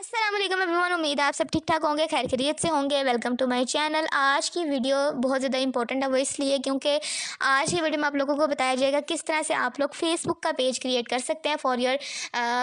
अस्सलाम वालेकुम एवरीवन। उम्मीद है आप सब ठीक ठाक होंगे, खैर खैरियत से होंगे। Welcome to my channel. आज की वीडियो बहुत ज़्यादा इंपॉर्टेंट है, वो इसलिए क्योंकि आज की वीडियो में आप लोगों को बताया जाएगा किस तरह से आप लोग फेसबुक का पेज क्रिएट कर सकते हैं फॉर योर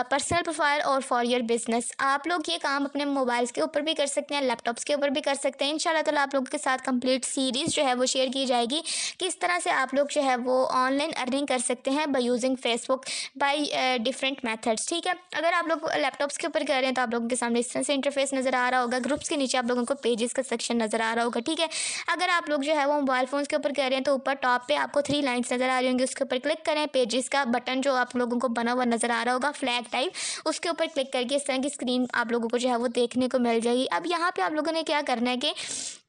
पर्सनल प्रोफाइल और फॉर योर बिजनेस। आप लोग ये काम अपने मोबाइल्स के ऊपर भी कर सकते हैं, लैपटॉप्स के ऊपर भी कर सकते हैं। इंशाल्लाह ताला आप लोगों के साथ कंप्लीट सीरीज़ जो है वो शेयर की जाएगी, किस तरह से आप लोग जो है वो ऑनलाइन अर्निंग कर सकते हैं by using Facebook by different methods. ठीक है, अगर आप लोग लैपटॉप्स के ऊपर कर रहे हैं तो आप लोगों के सामने इस तरह से इंटरफेस नज़र आ रहा होगा। ग्रुप्स के नीचे आप लोगों को पेजेस का सेक्शन नज़र आ रहा होगा। ठीक है, अगर आप लोग जो है वो मोबाइल फ़ोन्स के ऊपर कर रहे हैं तो ऊपर टॉप पे आपको 3 लाइन्स नज़र आ रही होंगी, उसके ऊपर क्लिक करें। पेजेस का बटन जो आप लोगों को बना हुआ नज़र आ रहा होगा फ्लैग टाइप, उसके ऊपर क्लिक करके इस तरह की स्क्रीन आप लोगों को जो है वो देखने को मिल जाएगी। अब यहाँ पे आप लोगों ने क्या करना है कि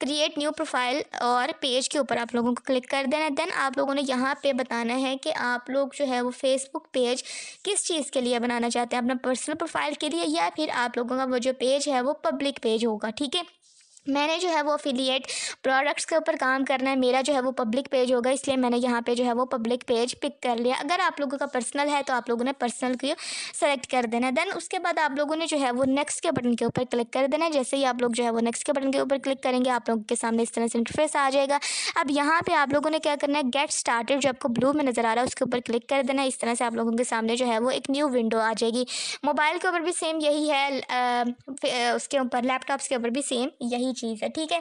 क्रिएट न्यू प्रोफाइल और पेज के ऊपर आप लोगों को क्लिक कर देना है। देन आप लोगों ने यहाँ पे बताना है कि आप लोग जो है वो फेसबुक पेज किस चीज़ के लिए बनाना चाहते हैं, अपना पर्सनल प्रोफाइल के लिए या फिर आप लोगों का वो जो पेज है वो पब्लिक पेज होगा। ठीक है, मैंने जो है वो एफिलिएट प्रोडक्ट्स के ऊपर काम करना है, मेरा जो है वो पब्लिक पेज होगा, इसलिए मैंने यहाँ पे जो है वो पब्लिक पेज पिक कर लिया। अगर आप लोगों का पर्सनल है तो आप लोगों ने पर्सनल को सेलेक्ट कर देना है। देन उसके बाद आप लोगों ने जो है वो नेक्स्ट के बटन के ऊपर क्लिक कर देना है। जैसे ही आप लोग जो है वो नेक्स्ट के बटन के ऊपर क्लिक करेंगे आप लोगों के सामने इस तरह से इंटरफेस आ जाएगा। अब यहाँ पे आप लोगों ने क्या करना है, गेट स्टार्टेड जो आपको ब्लू में नज़र आ रहा है उसके ऊपर क्लिक कर देना है। इस तरह से आप लोगों के सामने जो है वो एक न्यू विंडो आ जाएगी। मोबाइल के ऊपर भी सेम यही है, उसके ऊपर लैपटॉप्स के ऊपर भी सेम यही चीज़ है। ठीक है,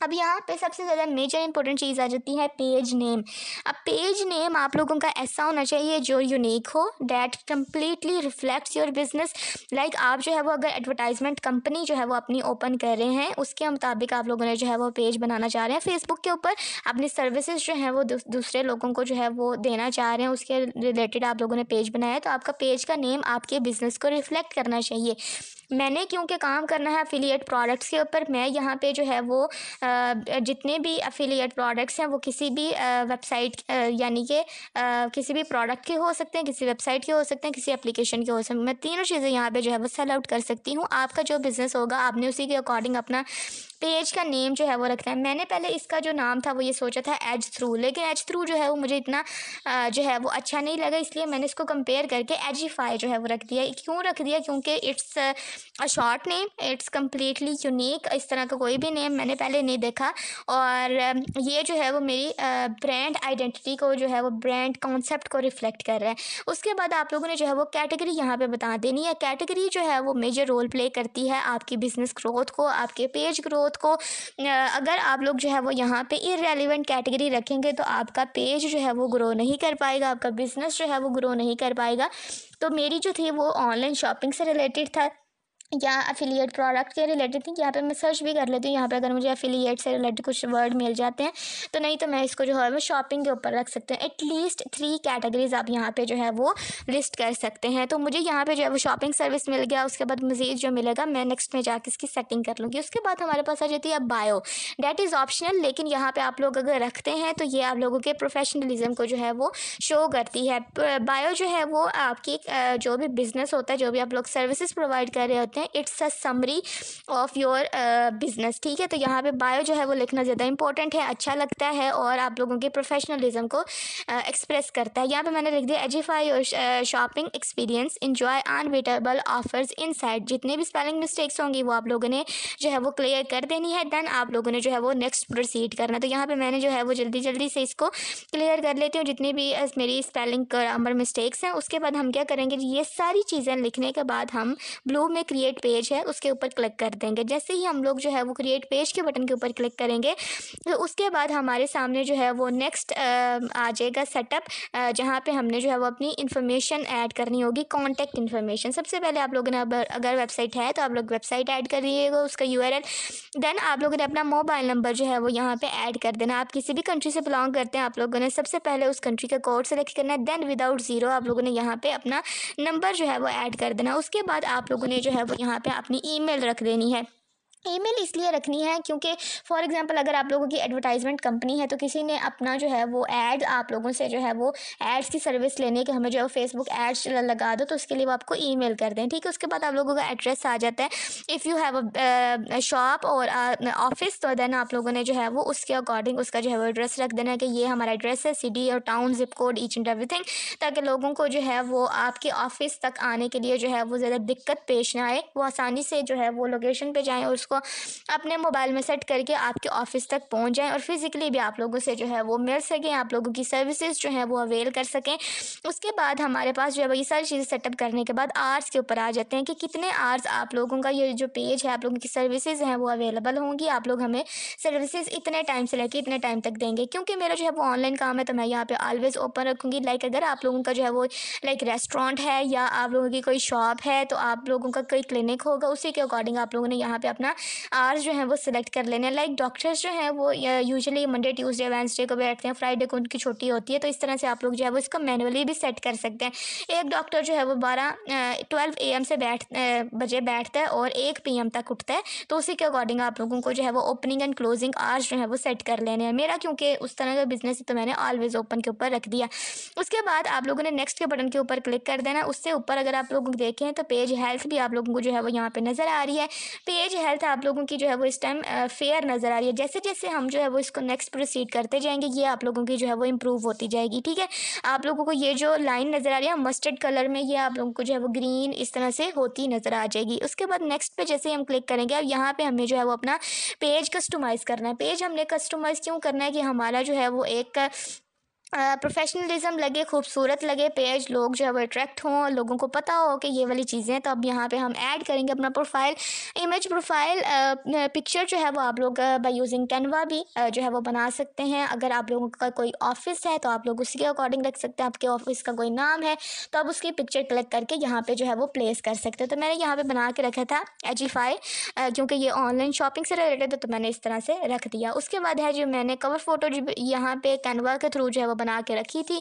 अब यहाँ पे सबसे ज़्यादा मेजर इंपॉर्टेंट चीज़ आ जाती है पेज नेम। अब पेज नेम आप लोगों का ऐसा होना चाहिए जो यूनिक हो, that completely reflects your business. Like आप जो है वो अगर एडवर्टाइजमेंट कंपनी जो है वो अपनी ओपन कर रहे हैं उसके मुताबिक आप लोगों ने जो है वो पेज बनाना चाह रहे हैं फेसबुक के ऊपर, अपनी सर्विसेज जो है वो दूसरे लोगों को जो है वो देना चाह रहे हैं, उसके रिलेटेड आप लोगों ने पेज बनाया है तो आपका पेज का नेम आपके बिज़नेस को रिफ्लेक्ट करना चाहिए। मैंने क्योंकि काम करना है एफिलिएट प्रोडक्ट्स के ऊपर, मैं यहाँ पे जो है वो जितने भी एफिलिएट प्रोडक्ट्स हैं वो किसी भी वेबसाइट यानी कि किसी भी प्रोडक्ट के हो सकते हैं, किसी वेबसाइट के हो सकते हैं, किसी एप्लीकेशन के हो सकते हैं। मैं तीनों चीज़ें यहाँ पे जो है वो सेल आउट कर सकती हूँ। आपका जो बिज़नेस होगा आपने उसी के अकॉर्डिंग अपना पेज का नेम जो है वो रखना है। मैंने पहले इसका जो नाम था वो ये सोचा था एज थ्रू, लेकिन एज थ्रू जो है वो मुझे इतना जो है वो अच्छा नहीं लगा, इसलिए मैंने इसको कंपेयर करके एजीफाई जो है वो रख दिया। क्यों रख दिया? क्योंकि it's a short name, it's completely unique. इस तरह का कोई भी नेम मैंने पहले नहीं देखा और ये जो है वो मेरी ब्रांड आइडेंटिटी को जो है वो ब्रांड कॉन्सेप्ट को रिफ्लेक्ट कर रहा है। उसके बाद आप लोगों ने जो है वो कैटेगरी यहाँ पे बता देनी है। कैटेगरी जो है वो मेजर रोल प्ले करती है आपकी बिजनेस ग्रोथ को, आपके पेज ग्रोथ को। अगर आप लोग जो है वो यहाँ पे इररेलेवेंट कैटेगरी रखेंगे तो आपका पेज जो है वो ग्रो नहीं कर पाएगा, आपका बिजनेस जो है वो ग्रो नहीं कर पाएगा। तो मेरी जो थी वो ऑनलाइन शॉपिंग से रिलेटेड था या एफिलिएट प्रोडक्ट के रिलेटेड थी। यहाँ पे मैं सर्च भी कर लेती हूँ, यहाँ पे अगर मुझे एफिलिएट से रिलेटेड कुछ वर्ड मिल जाते हैं तो नहीं तो मैं इसको जो है वो शॉपिंग के ऊपर रख सकते हैं। एटलीस्ट 3 कैटेगरीज आप यहाँ पे जो है वो लिस्ट कर सकते हैं। तो मुझे यहाँ पे जो है वो शॉपिंग सर्विस मिल गया। उसके बाद मज़ीद जो मिलेगा मैं नेक्स्ट में जाके इसकी सेटिंग कर लूँगी। उसके बाद हमारे पास आ जाती है बायो, डैट इज़ ऑप्शनल, लेकिन यहाँ पर आप लोग अगर रखते हैं तो ये आप लोगों के प्रोफेशनलिज्म को जो है वो शो करती है। बायो जो है वो आपकी जो भी बिज़नेस होता है, जो भी आप लोग सर्विसेज प्रोवाइड कर रहे होते हैं, it's a summary of your business. ठीक है, तो यहाँ पे बायो जो है वो लिखना ज़्यादा इंपॉर्टेंट है, अच्छा लगता है और आप लोगों के प्रोफेशनलिज्म को एक्सप्रेस करता है। यहाँ पे मैंने लिख दिया एजीफाई your shopping experience, enjoy unbeatable offers inside. जितने भी स्पेलिंग मिस्टेक्स होंगी वो आप लोगों ने जो है वो क्लियर कर देनी है। देन आप लोगों ने जो है वो नेक्स्ट प्रोसीड करना है। तो यहाँ पे मैंने जो है वो जल्दी जल्दी से इसको क्लियर कर लेती हूँ जितनी भी मेरी स्पेलिंग ग्रामर मिस्टेक्स हैं। उसके बाद हम क्या करेंगे, ये सारी चीज़ें लिखने के बाद हम ब्लू में क्रिएट पेज है उसके ऊपर क्लिक कर देंगे। जैसे ही हम लोग जो है वो क्रिएट पेज के बटन के ऊपर क्लिक करेंगे तो उसके बाद हमारे सामने जो है वो नेक्स्ट आ जाएगा सेटअप, जहाँ पे हमने जो है वो अपनी इन्फॉर्मेशन ऐड करनी होगी, कॉन्टैक्ट इन्फॉर्मेशन। सबसे पहले आप लोगों ने अगर वेबसाइट है तो आप लोग वेबसाइट ऐड करिएगा, उसका यूआरएल। देन आप लोगों ने अपना मोबाइल नंबर जो है वो यहाँ पे ऐड कर देना। आप किसी भी कंट्री से बिलोंग करते हैं आप लोगों ने सबसे पहले उस कंट्री का कोड सेलेक्ट करना है। देन विदाउट ज़ीरो आप लोगों ने यहाँ पे अपना नंबर जो है वो ऐड कर देना। उसके बाद आप लोगों ने जो है वो यहाँ पे अपनी ईमेल रख देनी है। ईमेल इसलिए रखनी है क्योंकि फॉर एग्जांपल अगर आप लोगों की एडवर्टाइजमेंट कंपनी है तो किसी ने अपना जो है वो ऐड आप लोगों से जो है वो एड्स की सर्विस लेने के हमें जो है फेसबुक एड्स लगा दो, तो उसके लिए वो आपको ईमेल कर दें। ठीक है, उसके बाद आप लोगों का एड्रेस आ जाता है। If you have a shop और ऑफिस, तो देन आप लोगों ने जो है वो उसके अकॉर्डिंग उसका जो है वो एड्रेस रख देना है कि ये हमारा एड्रेस है, सिटी और town, zip code, each and everything, ताकि लोगों को जो है वो आपके ऑफिस तक आने के लिए जो है वो ज़्यादा दिक्कत पेश ना आए, वो आसानी से जो है वो लोकेशन पे जाएँ और उसको अपने मोबाइल में सेट करके आपके ऑफिस तक पहुंच जाएं और फिजिकली भी आप लोगों से जो है वो मिल सकें, आप लोगों की सर्विसेज जो है वो अवेल कर सकें। उसके बाद हमारे पास जो है वो ये सारी चीज़ें सेटअप करने के बाद आवर्स के ऊपर आ जाते हैं कि कितने आवर्स आप लोगों का ये जो पेज है, आप लोगों की सर्विसेज हैं वो अवेलेबल होंगी। आप लोग हमें सर्विसेज इतने टाइम से लेके इतने टाइम तक देंगे, क्योंकि मेरा जो है वो ऑनलाइन काम है तो मैं यहाँ पे ऑलवेज ओपन रखूँगी। लाइक अगर आप लोगों का जो है वो लाइक रेस्टोरेंट है या आप लोगों की कोई शॉप है, तो आप लोगों का कोई क्लिनिक होगा, उसी के अकॉर्डिंग आप लोगों ने यहाँ पे अपना आवर्स जो हैं वो सिलेक्ट कर लेने हैं। लाइक डॉक्टर्स जो हैं वो यूजुअली मंडे, ट्यूसडे, वेडनेसडे को बैठते हैं, फ्राइडे को उनकी छुट्टी होती है, तो इस तरह से आप लोग जो है वो इसको मैनुअली भी सेट कर सकते हैं। एक डॉक्टर जो है वो 12 AM से बजे बैठता है और 1 PM तक उठता है, तो उसी के अकॉर्डिंग आप लोगों को जो है वो ओपनिंग एंड क्लोजिंग आवर्स जो है वो सेट कर लेने हैं। मेरा क्योंकि उस तरह का बिजनेस है तो मैंने ऑलवेज ओपन के ऊपर रख दिया। उसके बाद आप लोगों ने नेक्स्ट के बटन के ऊपर क्लिक कर देना। उससे ऊपर अगर आप लोग देखें तो पेज हेल्थ भी आप लोगों को जो है वो यहाँ पे नज़र आ रही है। पेज हेल्थ आप लोगों की जो है वो इस टाइम फेयर नज़र आ रही है। जैसे जैसे हम जो है वो इसको नेक्स्ट प्रोसीड करते जाएंगे, ये आप लोगों की जो है वो इम्प्रूव होती जाएगी। ठीक है, आप लोगों को ये जो लाइन नज़र आ रही है मस्टर्ड कलर में, ये आप लोगों को जो है वो ग्रीन इस तरह से होती नज़र आ जाएगी। उसके बाद नेक्स्ट पे जैसे ही हम क्लिक करेंगे, अब यहाँ पे हमें जो है वो अपना पेज कस्टमाइज़ करना है। पेज हमने कस्टमाइज़ क्यों करना है कि हमारा जो है वो एक प्रोफेशनलिज्म लगे, खूबसूरत लगे पेज, लोग जो है वो अट्रैक्ट हों, लोगों को पता हो कि ये वाली चीज़ें हैं। तो अब यहाँ पे हम ऐड करेंगे अपना प्रोफाइल इमेज। प्रोफाइल पिक्चर जो है वो आप लोग बाय यूजिंग कैनवा भी जो है वो बना सकते हैं। अगर आप लोगों का कोई ऑफिस है तो आप लोग उसी के अकॉर्डिंग रख सकते हैं। आपके ऑफिस का कोई नाम है तो आप उसकी पिक्चर क्लिक करके यहाँ पे जो है वो प्लेस कर सकते हैं। तो मैंने यहाँ पे बना के रखा था एजीफाई, क्योंकि ये ऑनलाइन शॉपिंग से रिलेटेड है तो मैंने इस तरह से रख दिया। उसके बाद है जो मैंने कवर फोटो जो यहाँ पे कैनवा के थ्रू जो है वो बना के रखी थी,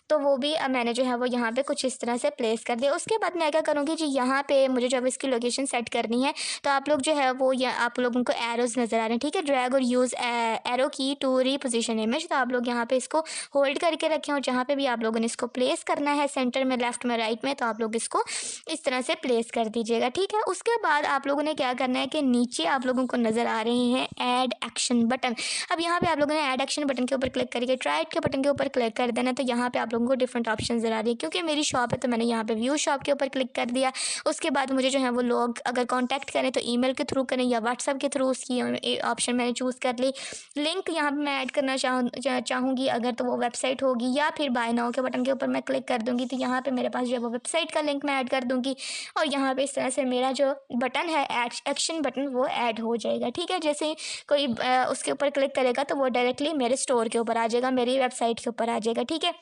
तो वो भी मैंने जो है वो यहाँ पे कुछ इस तरह से प्लेस कर दिया। उसके बाद मैं क्या करूँगी जी, यहाँ पे मुझे जब इसकी लोकेशन सेट करनी है तो आप लोग जो है वो आप लोगों को एरोज नज़र आ रहे हैं। ठीक है, ड्रैग और यूज़ एरो की टू रीपोजिशन इमेज, तो आप लोग यहाँ पे इसको होल्ड करके रखें और जहाँ पे भी आप लोगों ने इसको प्लेस करना है, सेंटर में, लेफ्ट में, राइट में, तो आप लोग इसको इस तरह से प्लेस कर दीजिएगा। ठीक है, उसके बाद आप लोगों ने क्या करना है कि नीचे आप लोगों को नज़र आ रहे हैं ऐड एक्शन बटन। अब यहाँ पे आप लोगों ने ऐड एक्शन बटन के ऊपर क्लिक करके ट्राई के बटन के ऊपर क्लिक कर देना। तो यहाँ पे आप लोगों को डिफरेंट ऑप्शन नजर आ रही है। क्योंकि मेरी शॉप है तो मैंने यहाँ पे व्यू शॉप के ऊपर क्लिक कर दिया। उसके बाद मुझे जो है वो लोग अगर कॉन्टैक्ट करें तो ईमेल के थ्रू करें या व्हाट्सएप के थ्रू, उसकी ऑप्शन मैंने चूज़ कर ली। लिंक यहाँ पे मैं ऐड करना चाहूँगी अगर, तो वो वेबसाइट होगी, या फिर बाय नाउ के बटन के ऊपर मैं क्लिक कर दूँगी तो यहाँ पे मेरे पास जो है वो वेबसाइट का लिंक मैं ऐड कर दूँगी और यहाँ पे इस तरह से मेरा जो बटन है एक्शन बटन वो ऐड हो जाएगा। ठीक है, जैसे ही कोई उसके ऊपर क्लिक करेगा तो वो डायरेक्टली मेरे स्टोर के ऊपर आ जाएगा, मेरी वेबसाइट के ऊपर आ जाएगा। ठीक है,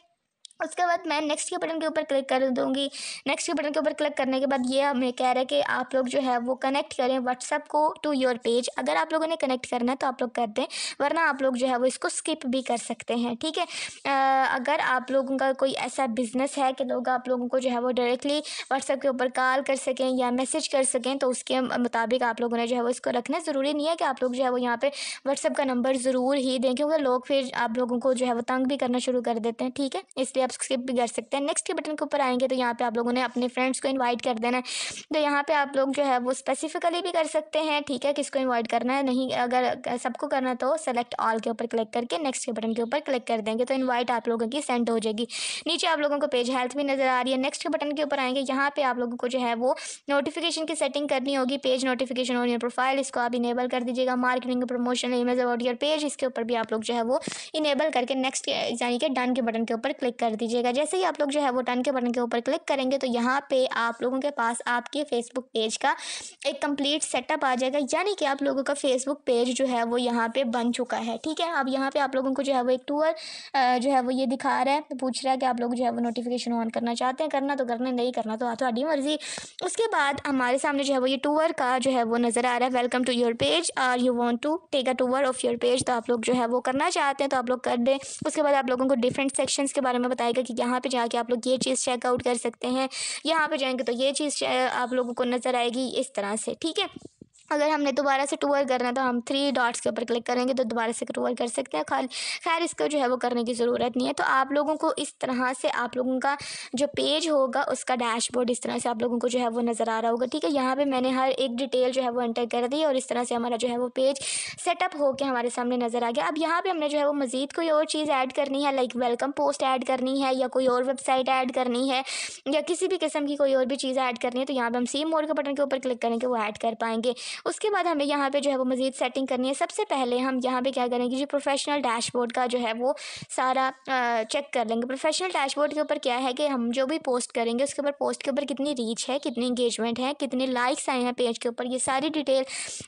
उसके बाद मैं नेक्स्ट के बटन के ऊपर क्लिक कर दूंगी। नेक्स्ट के बटन के ऊपर क्लिक करने के बाद ये हमें कह रहा है कि आप लोग जो है वो कनेक्ट करें व्हाट्सएप को टू योर पेज। अगर आप लोगों ने कनेक्ट करना है तो आप लोग कर दें, वरना आप लोग जो है वो इसको स्किप भी कर सकते हैं। ठीक है, अगर आप लोगों का कोई ऐसा बिजनेस है कि लोग आप लोगों को जो है वो डायरेक्टली व्हाट्सएप के ऊपर कॉल कर सकें या मैसेज कर सकें, तो उसके मुताबिक आप लोगों ने जो है वो इसको रखना। ज़रूरी नहीं है कि आप लोग जो है वो यहाँ पे व्हाट्सएप का नंबर ज़रूर ही दें, क्योंकि लोग फिर आप लोगों को जो है वो तंग भी करना शुरू कर देते हैं। ठीक है, इसलिए आप स्किप भी कर सकते हैं। नेक्स्ट के बटन के ऊपर आएंगे तो यहाँ पे आप लोगों ने अपने फ्रेंड्स को इनवाइट कर देना है। तो यहाँ पे आप लोग जो है वो स्पेसिफिकली भी कर सकते हैं। ठीक है, किसको इनवाइट करना है, नहीं अगर सबको करना तो सेलेक्ट ऑल के ऊपर क्लिक करके नेक्स्ट के बटन के ऊपर क्लिक कर देंगे तो इनवाइट आप लोगों की सेंड हो जाएगी। नीचे आप लोगों को पेज हेल्थ भी नजर आ रही है। नेक्स्ट के बटन के ऊपर आएंगे, यहाँ पे आप लोगों को जो है वो नोटिफिकेशन की सेटिंग करनी होगी। Page notification on your profile, इसको आप इनेबल कर दीजिएगा। Marketing promotion image about your page, इसके ऊपर भी आप लोग जो है वो इनेबल करके नेक्स्ट यानी कि डन के बटन के ऊपर क्लिक कर दीजिएगा। जैसे ही आप लोग जो है वो डन के बटन के ऊपर क्लिक करेंगे तो यहाँ पे आप लोगों के पास आपके फेसबुक पेज का एक कंप्लीट सेटअप आ जाएगा, यानी कि आप लोगों का फेसबुक पेज जो है वो यहाँ पे बन चुका है। ठीक है, अब यहाँ पे आप लोगों को जो है वो एक टूर जो है वो ये दिखा रहा है, तो पूछ रहा है कि आप लोग जो है वो नोटिफिकेशन ऑन करना चाहते हैं, करना तो करना, नहीं करना तो तुम्हारी मर्जी। उसके बाद हमारे सामने जो है वो ये टूर का जो है वो नज़र आ रहा है, वेलकम टू योर पेज और you want to take a tour of your page. तो आप लोग जो है वो करना चाहते हैं तो आप लोग कर दें। उसके बाद आप लोगों को डिफरेंट सेक्शंस के बारे में बताएगा कि यहाँ पे जाके आप लोग ये चीज़ चेकआउट कर सकते हैं, यहाँ पे जाएंगे तो ये चीज़ आप लोगों को नज़र आएगी इस तरह से। ठीक है, अगर हमने दोबारा से टूर करना है तो हम थ्री डॉट्स के ऊपर क्लिक करेंगे तो दोबारा से टूर कर सकते हैं। खैर इसको जो है वो करने की ज़रूरत नहीं है। तो आप लोगों को इस तरह से आप लोगों का जो पेज होगा उसका डैशबोर्ड इस तरह से आप लोगों को जो है वो नज़र आ रहा होगा। ठीक है, यहाँ पे मैंने हर एक डिटेल जो है वो एंटर कर दी और इस तरह से हमारा जो है वो पेज सेटअप होकर हमारे सामने नज़र आ गया। अब यहाँ पर हमने जो है वो मज़ीद कोई और चीज़ ऐड करनी है, लाइक वेलकम पोस्ट ऐड करनी है या कोई और वेबसाइट ऐड करनी है या किसी भी किस्म की कोई और भी चीज़ ऐड करनी है, तो यहाँ पर हम सी मोर के बटन के ऊपर क्लिक करेंगे, वो ऐड कर पाएंगे। उसके बाद हमें यहाँ पे जो है वो मज़ीद सेटिंग करनी है। सबसे पहले हम यहाँ पे क्या करेंगे, जो प्रोफेशनल डैशबोर्ड का जो है वो सारा चेक कर लेंगे। प्रोफेशनल डैशबोर्ड के ऊपर क्या है कि हम जो भी पोस्ट करेंगे उसके ऊपर पोस्ट के ऊपर कितनी रीच है, कितनी इंगेजमेंट है, कितने लाइक्स आए हैं पेज के ऊपर, ये सारी डिटेल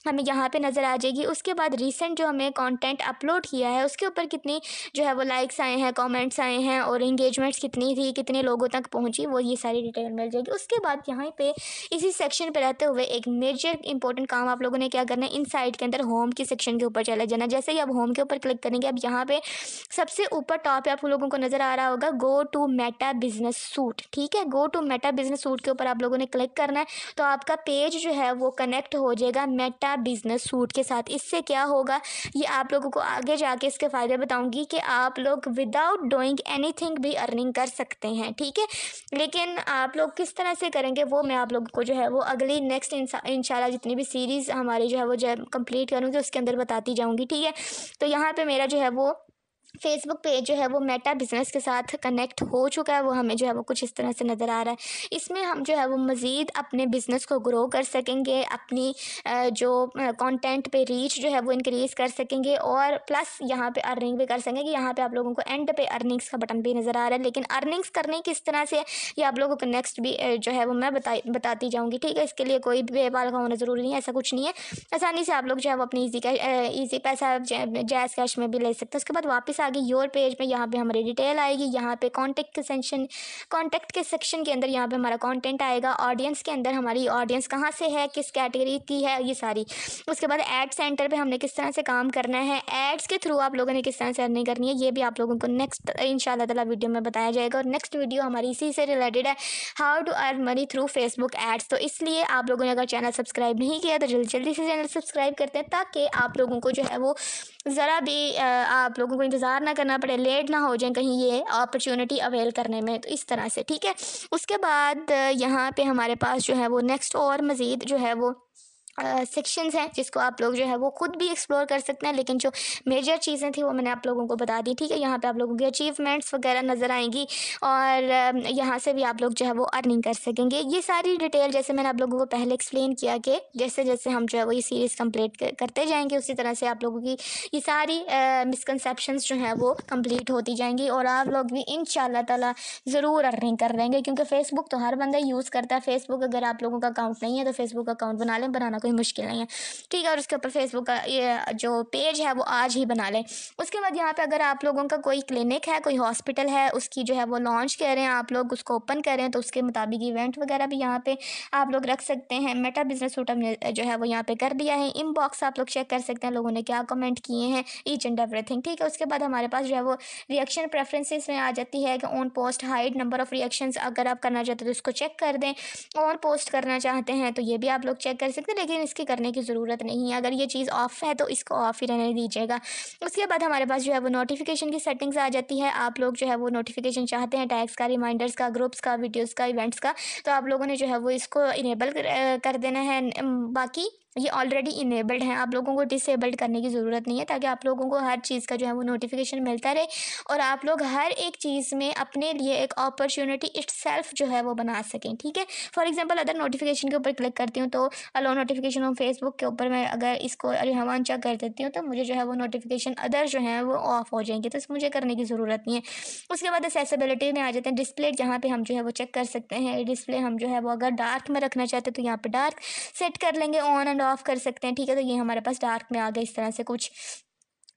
हमें यहाँ पे नज़र आ जाएगी। उसके बाद रिसेंट जो हमें कंटेंट अपलोड किया है उसके ऊपर कितनी जो है वो लाइक्स आए हैं, कमेंट्स आए हैं और इंगेजमेंट्स कितनी थी, कितने लोगों तक पहुँची, वो ये सारी डिटेल मिल जाएगी। उसके बाद यहाँ पे इसी सेक्शन पे रहते हुए एक मेजर इंपॉर्टेंट काम आप लोगों ने क्या करना है, इन साइड के अंदर होम की सेक्शन के ऊपर चले जाना। जैसे ही आप होम के ऊपर क्लिक करेंगे, अब यहाँ पे सबसे ऊपर टॉप पे आप लोगों को नज़र आ रहा होगा go to Meta business suite. ठीक है, go to Meta business suite के ऊपर आप लोगों ने क्लिक करना है तो आपका पेज जो है वो कनेक्ट हो जाएगा मेटा बिजनेस सूट के साथ। इससे क्या होगा, ये आप लोगों को आगे जाके इसके फ़ायदे बताऊंगी कि आप लोग विदाउट डूइंग एनीथिंग भी अर्निंग कर सकते हैं। ठीक है, लेकिन आप लोग किस तरह से करेंगे वो मैं आप लोगों को जो है वो अगली नेक्स्ट इंशाल्लाह जितनी भी सीरीज़ हमारी जो है वो कंप्लीट करूँगी उसके अंदर बताती जाऊँगी। ठीक है, तो यहाँ पे मेरा जो है वो फेसबुक पेज जो है वो मेटा बिज़नेस के साथ कनेक्ट हो चुका है। वो हमें जो है वो कुछ इस तरह से नज़र आ रहा है। इसमें हम जो है वो मज़ीद अपने बिज़नेस को ग्रो कर सकेंगे, अपनी जो कंटेंट पे रीच जो है वो इंक्रीज़ कर सकेंगे और प्लस यहाँ पे अर्निंग भी कर सकेंगे। यहाँ पे आप लोगों को एंड पे अर्निंग्स का बटन भी नज़र आ रहा है, लेकिन अर्निंग्स करनी किस तरह से ये आप लोगों को नेक्स्ट भी जो है वो मैं बताती जाऊँगी। ठीक है, इसके लिए कोई भी पेपाल का होना ज़रूरी नहीं है, ऐसा कुछ नहीं है। आसानी से आप लोग जो है वो अपनी ईजी पैसा जैज़ कैश में भी ले सकते हैं। उसके बाद वापस आगे योर पेज में यहाँ पे हमारी डिटेल आएगी। यहाँ पे कॉन्टेक्ट के सेक्शन के अंदर यहाँ पे हमारा कंटेंट आएगा। ऑडियंस के अंदर हमारी ऑडियंस कहाँ से है, किस कैटेगरी की है, ये सारी। उसके बाद ऐड सेंटर पे हमने किस तरह से काम करना है, एड्स के थ्रू आप लोगों ने किस तरह से अर्निंग करनी है, ये भी आप लोगों को नेक्स्ट इंशाल्लाह ताला वीडियो में बताया जाएगा। और नेक्स्ट वीडियो हमारी इसी से रिलेटेड है, how to earn money through Facebook ads. तो इसलिए आप लोगों ने अगर चैनल सब्सक्राइब नहीं किया तो जल्दी जल्दी से चैनल सब्सक्राइब करते हैं ताकि आप लोगों को जो है वो ज़रा भी आप लोगों को इंतज़ार ना करना पड़े, लेट ना हो जाए कहीं ये अपॉर्चुनिटी अवेल करने में। तो इस तरह से ठीक है। उसके बाद यहाँ पे हमारे पास जो है वो नेक्स्ट और मज़ीद जो है वो सेक्शंस हैं जिसको आप लोग जो है वो खुद भी एक्सप्लोर कर सकते हैं, लेकिन जो मेजर चीज़ें थी वो मैंने आप लोगों को बता दी। ठीक है, यहाँ पे आप लोगों की अचीवमेंट्स वगैरह नज़र आएंगी और यहाँ से भी आप लोग जो है वो अर्निंग कर सकेंगे। ये सारी डिटेल जैसे मैंने आप लोगों को पहले एक्सप्लेन किया कि जैसे जैसे हम जो है वो ये सीरीज़ कंप्लीट करते जाएंगे उसी तरह से आप लोगों की ये सारी मिसकनसेप्शंस जो हैं वो कंप्लीट होती जाएंगी और आप लोग भी इंशाल्लाह ताला ज़रूर अर्निंग कर लेंगे, क्योंकि फ़ेसबुक तो हर बंदा यूज़ करता है। फ़ेसबुक अगर आप लोगों का अकाउंट नहीं है तो फ़ेसबुक अकाउंट बना लें, बनाना कोई मुश्किल नहीं है। ठीक है, और उसके ऊपर फेसबुक का ये जो पेज है वो आज ही बना लें। उसके बाद यहाँ पे अगर आप लोगों का कोई क्लिनिक है, कोई हॉस्पिटल है, उसकी जो है वो लॉन्च कर रहे हैं, आप लोग उसको ओपन करें तो उसके मुताबिक इवेंट वगैरह भी यहाँ पे आप लोग रख सकते हैं। मेटा बिजनेस सूट हमने जो है वो यहाँ पे कर दिया है। इनबॉक्स आप लोग चेक कर सकते हैं लोगों ने क्या कमेंट किए हैं, ईच एंड एवरीथिंग। ठीक है, उसके बाद हमारे पास जो है वो रिएक्शन प्रेफरेंसेस में आ जाती है कि on post hide number of reactions अगर आप करना चाहते हैं तो उसको चेक कर दें। और पोस्ट करना चाहते हैं तो ये भी आप लोग चेक कर सकते हैं, लेकिन इसकी करने की ज़रूरत नहीं है। अगर ये चीज़ ऑफ है तो इसको ऑफ ही रहने दीजिएगा। उसके बाद हमारे पास जो है वो नोटिफिकेशन की सेटिंग्स आ जाती है। आप लोग जो है वो नोटिफिकेशन चाहते हैं टैग्स का, रिमाइंडर्स का, ग्रुप्स का, वीडियोज़ का, इवेंट्स का, तो आप लोगों ने जो है वो इसको इनेबल कर देना है। बाकी ये ऑलरेडी इनेबल्ड है, आप लोगों को डिसेबल्ड करने की ज़रूरत नहीं है, ताकि आप लोगों को हर चीज़ का जो है वो नोटिफिकेशन मिलता रहे और आप लोग हर एक चीज़ में अपने लिए एक अपॉर्चुनिटी इटसेल्फ जो है वो बना सकें। ठीक है, फॉर एग्जांपल अदर नोटिफिकेशन के ऊपर क्लिक करती हूँ तो अलो नोटिफिकेशन ऑन फेसबुक के ऊपर मैं अगर इसको जो है वन चेक कर देती हूँ तो मुझे जो है वो नोटिफिकेशन अदर जो है वो ऑफ हो जाएंगे, तो मुझे करने की ज़रूरत नहीं है। उसके बाद एक्सेसिबिलिटी में आ जाते हैं, डिस्प्ले जहाँ पे हम जो है वो चेक कर सकते हैं। डिस्प्ले हम जो है वो अगर डार्क में रखना चाहते हैं तो यहाँ पे डार्क सेट कर लेंगे, ऑन एंड ऑफ कर सकते हैं। ठीक है, तो ये हमारे पास डार्क में आ गया इस तरह से कुछ।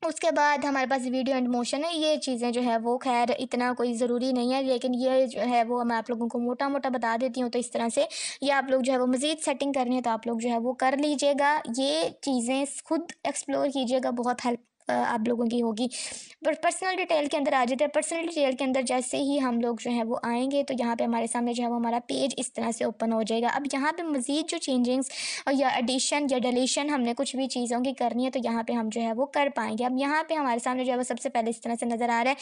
उसके बाद हमारे पास वीडियो एंड मोशन है, ये चीज़ें जो है वो खैर इतना कोई ज़रूरी नहीं है, लेकिन ये जो है वो मैं आप लोगों को मोटा मोटा बता देती हूँ। तो इस तरह से ये आप लोग जो है वो मज़ीद सेटिंग करनी है तो आप लोग जो है वो कर लीजिएगा। ये चीज़ें खुद एक्सप्लोर कीजिएगा, बहुत हेल्प आप लोगों की होगी। पर पर्सनल डिटेल के अंदर आ जाते हैं। पर्सनल डिटेल के अंदर जैसे ही हम लोग जो है वो आएंगे तो यहाँ पे हमारे सामने जो है वो हमारा पेज इस तरह से ओपन हो जाएगा। अब यहाँ पे मज़ीद जो चेंजिंग्स और या एडिशन या डिलीशन हमने कुछ भी चीज़ों की करनी है तो यहाँ पे हम जो है वो कर पाएंगे। अब यहाँ पे हमारे सामने जो है वो सबसे पहले इस तरह से नज़र आ रहा है।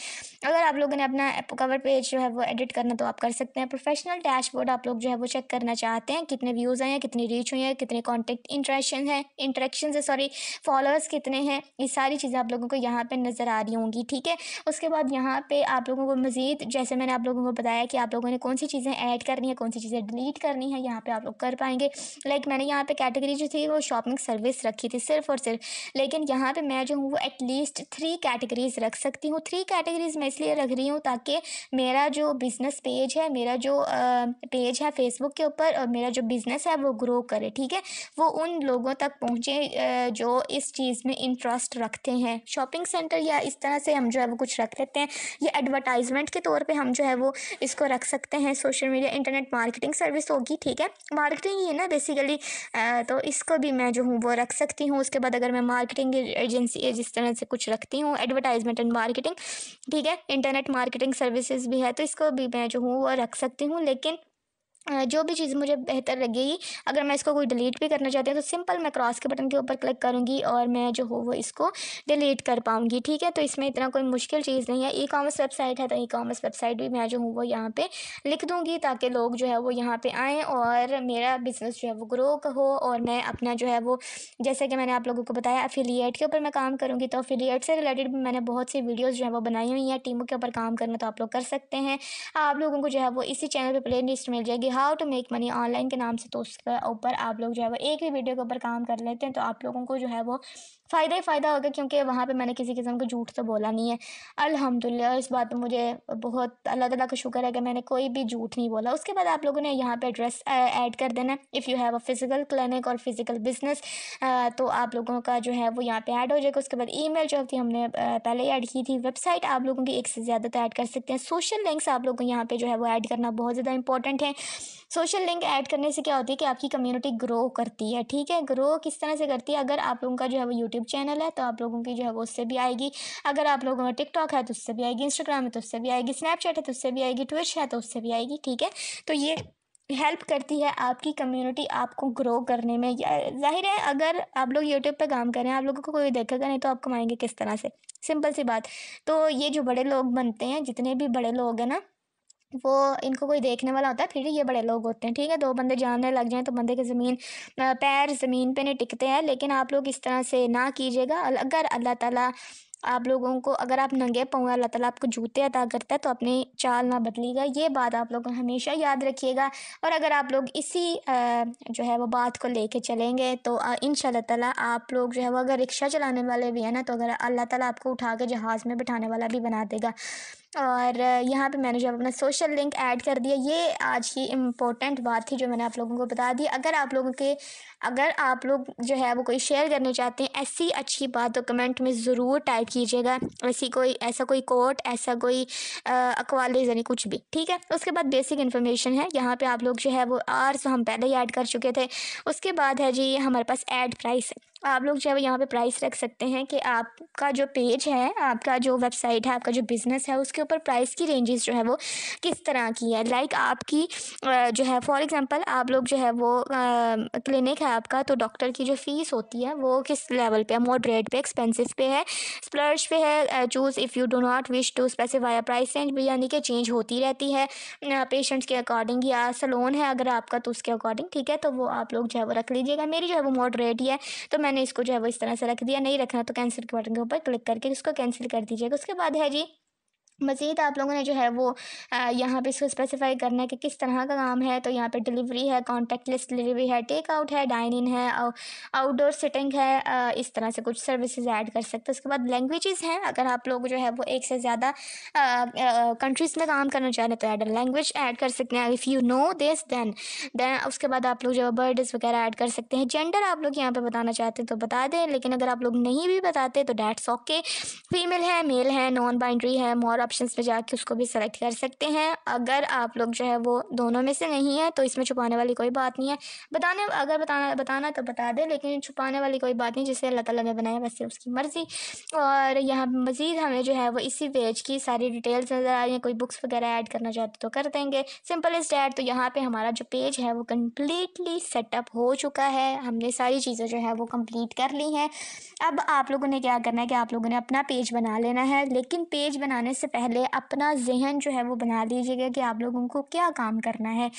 अगर आप लोगों ने अपना कवर पेज जो है वो एडिट करना तो आप कर सकते हैं। प्रोफेशनल डैशबोर्ड आप लोग जो है वो चेक करना चाहते हैं, कितने व्यूज़ आए हैं, कितनी रीच हुई है, कितने कॉन्टेक्ट इंटरेक्शन है सॉरी, फॉलोअर्स कितने हैं, ये सारी चीज़ें आप लोगों को यहाँ पे नज़र आ रही होंगी। ठीक है, उसके बाद यहाँ पे आप लोगों को मज़ीद जैसे मैंने आप लोगों को बताया कि आप लोगों ने कौन सी चीज़ें ऐड करनी है, कौन सी चीज़ें डिलीट करनी है, यहाँ पे आप लोग कर पाएंगे। लाइक मैंने यहाँ पे कैटेगरी जो थी वो शॉपिंग सर्विस रखी थी सिर्फ और सिर्फ, लेकिन यहाँ पे मैं जो हूँ वो एटलीस्ट 3 कैटेगरीज रख सकती हूँ। 3 कैटेगरीज मैं इसलिए रख रही हूँ ताकि मेरा जो बिज़नेस पेज है, मेरा जो पेज है फेसबुक के ऊपर, और मेरा जो बिज़नेस है वो ग्रो करे। ठीक है, वो उन लोगों तक पहुँचे जो इस चीज़ में इंटरेस्ट रखते हैं। शॉपिंग सेंटर या इस तरह से हम जो है वो कुछ रख लेते हैं, ये एडवर्टाइजमेंट के तौर पे हम जो है वो इसको रख सकते हैं। Social media internet marketing service होगी। ठीक है, मार्केटिंग ही है ना बेसिकली, तो इसको भी मैं जो हूँ वो रख सकती हूँ। उसके बाद अगर मैं मार्केटिंग एजेंसी जिस तरह से कुछ रखती हूँ, एडवर्टाइजमेंट एंड मार्केटिंग, ठीक है, इंटरनेट मार्केटिंग सर्विसेज भी है, तो इसको भी मैं जो हूँ वो रख सकती हूँ। लेकिन जो भी चीज़ मुझे बेहतर लगेगी, अगर मैं इसको कोई डिलीट भी करना चाहती हूँ तो सिंपल मैं क्रॉस के बटन के ऊपर क्लिक करूँगी और मैं जो हो वो इसको डिलीट कर पाऊँगी। ठीक है, तो इसमें इतना कोई मुश्किल चीज़ नहीं है। ई कॉमर्स वेबसाइट है तो ई कॉमर्स वेबसाइट भी मैं जो हूँ वो यहाँ पे लिख दूँगी ताकि लोग जो है वो यहाँ पे आएँ और मेरा बिज़नेस जो है वो ग्रो हो, और मैं अपना जो है वो, जैसे कि मैंने आप लोगों को बताया एफिलिएट के ऊपर मैं काम करूँगी, तो एफिलिएट से रिलेटेड भी मैंने बहुत सी वीडियोज़ जो है वो बनाई हुई हैं। टीमों के ऊपर काम करना तो आप लोग कर सकते हैं। आप लोगों को जो है वो इसी चैनल पे प्ले लिस्ट मिल जाएगी, how to make money online के नाम से, तो उसके ऊपर आप लोग जो है वो एक ही वीडियो के ऊपर काम कर लेते हैं तो आप लोगों को जो है वो फ़ायदा ही फ़ायदा होगा, क्योंकि वहाँ पे मैंने किसी किस्म का झूठ तो बोला नहीं है। अल्हम्दुलिल्लाह, इस बात पे मुझे बहुत अल्लाह ताला का शुक्र है कि मैंने कोई भी झूठ नहीं बोला। उसके बाद आप लोगों ने यहाँ पे एड्रेस ऐड कर देना है। If you have a physical clinic और फिजिकल बिजनेस, तो आप लोगों का जो है वो यहाँ पे ऐड हो जाएगा। उसके बाद ईमेल जो थी हमने पहले ऐड की थी। वेबसाइट आप लोगों की एक से ज़्यादा तो ऐड कर सकते हैं। सोशल लिंक्स आप लोगों को यहाँ पे जो है वो ऐड करना बहुत ज़्यादा इंपॉर्टेंट है। सोशल लिंक ऐड करने से क्या होती है कि आपकी कम्युनिटी ग्रो करती है। ठीक है, ग्रो किस तरह से करती है, अगर आप लोगों का जो है वो यूट्यूब चैनल है तो आप लोगों की जो है वो उससे भी आएगी। अगर आप लोगों का टिकटॉक है तो उससे भी आएगी, इंस्टाग्राम है तो उससे भी आएगी, स्नैपचैट है तो उससे भी आएगी, ट्विच है तो उससे भी आएगी। ठीक है, तो ये हेल्प करती है आपकी कम्युनिटी आपको ग्रो करने में। जाहिर है अगर आप लोग यूट्यूब पे काम कर रहे हैं, आप लोगों को कोई देखेगा नहीं तो आप कमाएंगे किस तरह से, सिंपल सी बात। तो ये जो बड़े लोग बनते हैं, जितने भी बड़े लोग हैं ना, वो इनको कोई देखने वाला होता है फिर ये बड़े लोग होते हैं। ठीक है, 2 बंदे जानने लग जाएँ तो बंदे के पैर ज़मीन पे नहीं टिकते हैं। लेकिन आप लोग इस तरह से ना कीजिएगा। अगर अल्लाह ताला आप लोगों को, अगर आप नंगे पाँव अल्लाह ताला आपको जूते अता करता है तो अपनी चाल ना बदलिएगा, ये बात आप लोग हमेशा याद रखिएगा। और अगर आप लोग इसी जो है वो बात को लेके चलेंगे तो इंशाल्लाह ताला आप लोग जो है वो, अगर रिक्शा चलाने वाले भी हैं ना, तो अगर अल्लाह ताला आपको उठा के जहाज़ में बिठाने वाला भी बना देगा। और यहाँ पे मैंने जो अपना सोशल लिंक ऐड कर दिया। ये आज की इम्पोर्टेंट बात थी जो मैंने आप लोगों को बता दी। अगर आप लोग जो है वो कोई शेयर करना चाहते हैं ऐसी अच्छी बात, तो कमेंट में ज़रूर टाइप कीजिएगा। ऐसा कोई कोट, ऐसा कोई अकवाल यानी कुछ भी। ठीक है, उसके बाद बेसिक इन्फॉर्मेशन है। यहाँ पे आप लोग जो है वो आर्स हम पहले ही ऐड कर चुके थे। उसके बाद है जी हमारे पास ऐड प्राइस है। आप लोग जो है वो यहाँ पे प्राइस रख सकते हैं कि आपका जो पेज है, आपका जो वेबसाइट है, आपका जो बिज़नेस है, उसके ऊपर प्राइस की रेंजेस जो है वो किस तरह की है। लाइक आपकी जो है फॉर एग्जांपल आप लोग जो है वो क्लिनिक है आपका, तो डॉक्टर की जो फ़ीस होती है वो किस लेवल पे है, मॉडरेट पे, एक्सपेंसिव पे है, स्प्लर्ज पे है। Choose if you do not wish to specify price range भी, यानी कि चेंज होती रहती है पेशेंट्स के अकॉर्डिंग, या सलोन है अगर आपका तो उसके अकॉर्डिंग। ठीक है, तो वो आप लोग जो है वो रख लीजिएगा। मेरी जो है वो मॉडरेट ही है तो मैंने इसको जो है वो इस तरह से रख दिया। नहीं रखना तो कैंसिल के बटन के ऊपर क्लिक करके इसको कैंसिल कर दीजिएगा। उसके बाद है जी मज़ीद आप लोगों ने जो है वो यहाँ पे इसको स्पेसिफाई करना है कि किस तरह का काम है। तो यहाँ पे डिलीवरी है, कॉन्टैक्टलेस डिलीवरी है, टेक आउट है, डाइन इन है, आउटडोर सिटिंग है, इस तरह से कुछ सर्विसेज ऐड कर सकते हैं। उसके बाद लैंग्वेजेस हैं, अगर आप लोग जो है वो एक से ज़्यादा कंट्रीज़ में काम करना चाह रहे तो ऐड लैंग्वेज ऐड कर सकते हैं। If you know this then उसके बाद आप लोग जो है बर्ड्स वगैरह ऐड कर सकते हैं। जेंडर आप लोग यहाँ पे बताना चाहते हैं तो बता दें, लेकिन अगर आप लोग नहीं भी बताते तो डैट्स ओके। फीमेल है, मेल है, नॉन बाइनरी है, ऑप्शंस पे जाके उसको भी सेलेक्ट कर सकते हैं। अगर आप लोग जो है वो दोनों में से नहीं है तो इसमें छुपाने वाली कोई बात नहीं है। अगर बताना तो बता दें, लेकिन छुपाने वाली कोई बात नहीं। जिसे अल्लाह ताला ने बनाया वैसे उसकी मर्ज़ी। और यहाँ मज़ीद हमें जो है वो इसी पेज की सारी डिटेल्स नज़र आ रही हैं। कोई बुक्स वगैरह ऐड करना चाहते तो कर देंगे, सिंपल इज़ दैट। तो यहाँ पे हमारा जो पेज है वो कम्प्लीटली सेटअप हो चुका है। हमने सारी चीज़ें जो है वो कंप्लीट कर ली हैं। अब आप लोगों ने क्या करना है कि आप लोगों ने अपना पेज बना लेना है, लेकिन पेज बनाने से पहले अपना ज़हन जो है वो बना लीजिएगा कि आप लोगों को क्या काम करना है।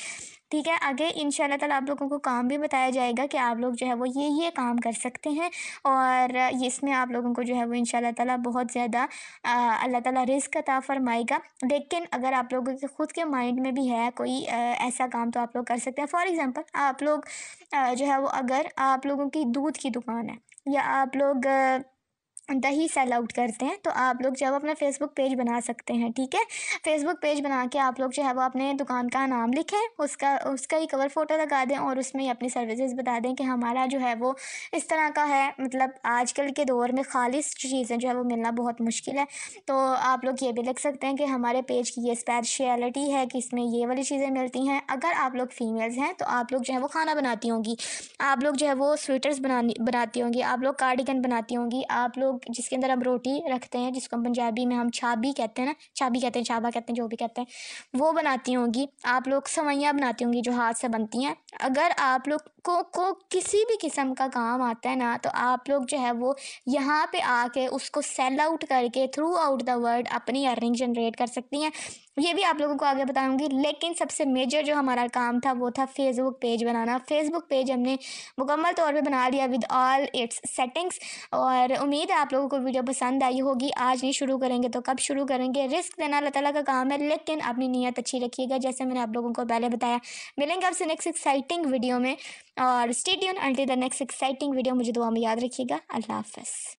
ठीक है, आगे इंशाल्लाह ताला आप लोगों को काम भी बताया जाएगा कि आप लोग जो है वो ये काम कर सकते हैं। और इसमें आप लोगों को जो है वो इंशाल्लाह ताला बहुत ज़्यादा अल्लाह ताला रिज़्क़ अता फ़रमाएगा। लेकिन अगर आप लोगों के खुद के माइंड में भी है कोई ऐसा काम तो आप लोग कर सकते हैं। फॉर एग्ज़ाम्पल आप लोग जो है वो अगर आप लोगों की दूध की दुकान है या आप लोग दही सेल आउट करते हैं तो आप लोग जो है वो अपना फेसबुक पेज बना सकते हैं। ठीक है, फेसबुक पेज बना के आप लोग जो है वो अपने दुकान का नाम लिखें, उसका उसका ही कवर फ़ोटो लगा दें और उसमें ही अपनी सर्विसेज बता दें कि हमारा जो है वो इस तरह का है। मतलब आजकल के दौर में खालिश चीज़ें जो है वो मिलना बहुत मुश्किल है। तो आप लोग ये भी लिख सकते हैं कि हमारे पेज की ये स्पेशलिटी है कि इसमें ये वाली चीज़ें मिलती हैं। अगर आप लोग फीमेल्स हैं तो आप लोग जो है वो खाना बनाती होंगी, आप लोग जो है वो स्वेटर्स बनाती होंगी, आप लोग कार्डिगन बनाती होंगी, आप लोग जिसके अंदर हम रोटी रखते हैं जिसको हम पंजाबी में हम छाबी कहते हैं ना, छाबी कहते हैं, छाबा कहते हैं, जो भी कहते हैं, वो बनाती होंगी। आप लोग सवैयाँ बनाती होंगी जो हाथ से बनती हैं। अगर आप लोग को किसी भी किस्म का काम आता है ना तो आप लोग जो है वो यहाँ पे आके उसको सेल आउट करके थ्रू आउट द वर्ल्ड अपनी अर्निंग जनरेट कर सकती हैं। ये भी आप लोगों को आगे बताऊंगी। लेकिन सबसे मेजर जो हमारा काम था वो था फेसबुक पेज बनाना। फेसबुक पेज हमने मुकम्मल तौर पे बना लिया विद ऑल इट्स सेटिंग्स। और उम्मीद है आप लोगों को वीडियो पसंद आई होगी। आज नहीं शुरू करेंगे तो कब शुरू करेंगे? रिस्क देना अल्लाह ताला का काम है, लेकिन अपनी नीयत अच्छी रखिएगा जैसे मैंने आप लोगों को पहले बताया। मिलेंगे आपसे नेक्स्ट एक्साइटिंग वीडियो में और stay tune until the next exciting video. मुझे दुआ में याद रखिएगा। अल्लाह हाफ़िज़।